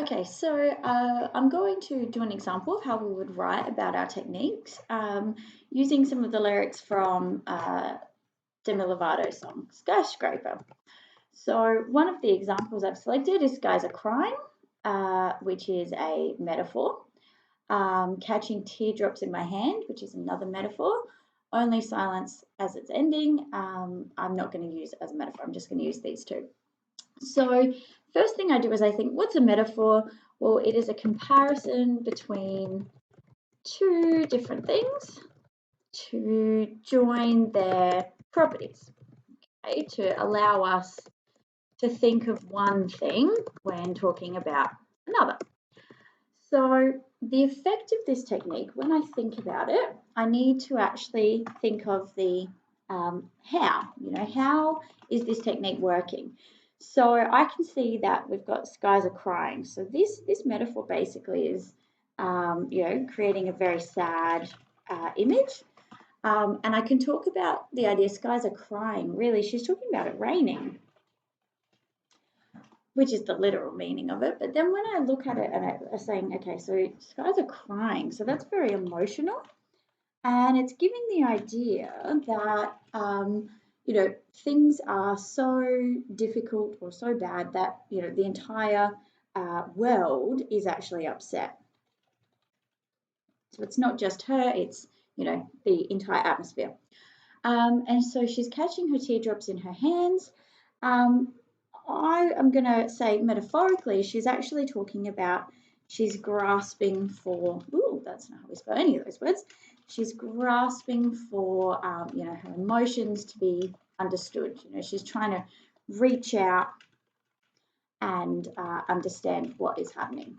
Okay, so I'm going to do an example of how we would write about our techniques using some of the lyrics from Demi Lovato's song Skyscraper. So one of the examples I've selected is Skies Are Crying, which is a metaphor. Catching teardrops in my hand, which is another metaphor. Only silence as it's ending, I'm not going to use as a metaphor. I'm just going to use these two. So first thing I do is I think, what's a metaphor? Well, it is a comparison between two different things to join their properties, okay, to allow us to think of one thing when talking about another. So the effect of this technique, when I think about it, I need to actually think of the how is this technique working? So I can see that we've got skies are crying. So this metaphor basically is, creating a very sad image. And I can talk about the idea skies are crying. Really, she's talking about it raining, which is the literal meaning of it. But then when I look at it and I'm saying, okay, so skies are crying, so that's very emotional. And it's giving the idea that, things are so difficult or so bad that, the entire world is actually upset. So it's not just her, it's, the entire atmosphere. And so she's catching her teardrops in her hands. I am going to say metaphorically, she's actually talking about she's grasping for, that's not how we spell any of those words. She's grasping for, her emotions to be understood. She's trying to reach out and understand what is happening.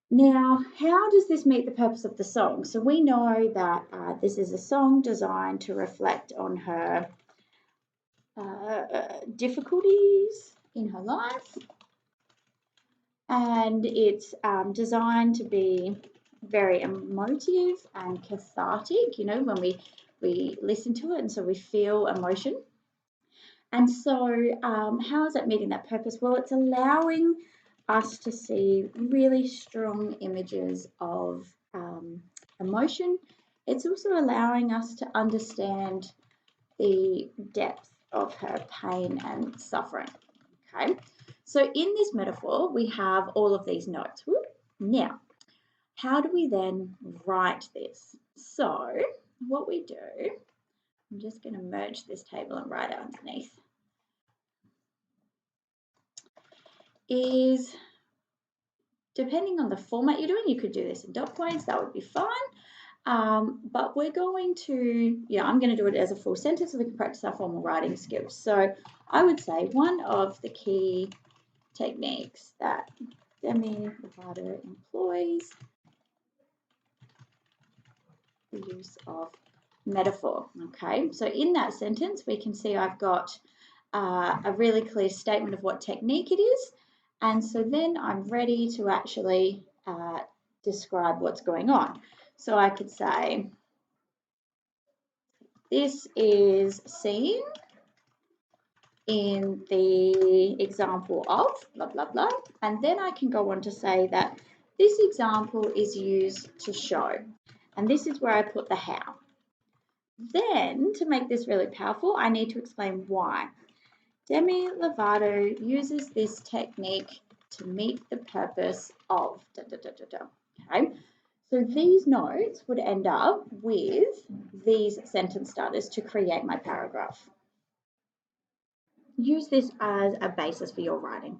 Now, how does this meet the purpose of the song? So we know that this is a song designed to reflect on her difficulties in her life, and it's designed to be very emotive and cathartic, when we listen to it, and so we feel emotion. And so how is that meeting that purpose? Well, it's allowing us to see really strong images of emotion. It's also allowing us to understand the depth of her pain and suffering. Okay, so in this metaphor, we have all of these notes. Now, how do we then write this? So what we do, I'm just going to merge this table and write it underneath, is depending on the format you're doing, you could do this in dot points, that would be fine. But we're going to, I'm going to do it as a full sentence so we can practice our formal writing skills. So I would say one of the key techniques that Demi Lovato employs the use of metaphor. Okay, so in that sentence, we can see I've got a really clear statement of what technique it is. And so then I'm ready to actually describe what's going on. So I could say, this is seen in the example of blah, blah, blah. And then I can go on to say that this example is used to show. And this is where I put the how. Then, to make this really powerful, I need to explain why. Demi Lovato uses this technique to meet the purpose of da, da, da, da, da. Okay, so these notes would end up with these sentence starters to create my paragraph. Use this as a basis for your writing.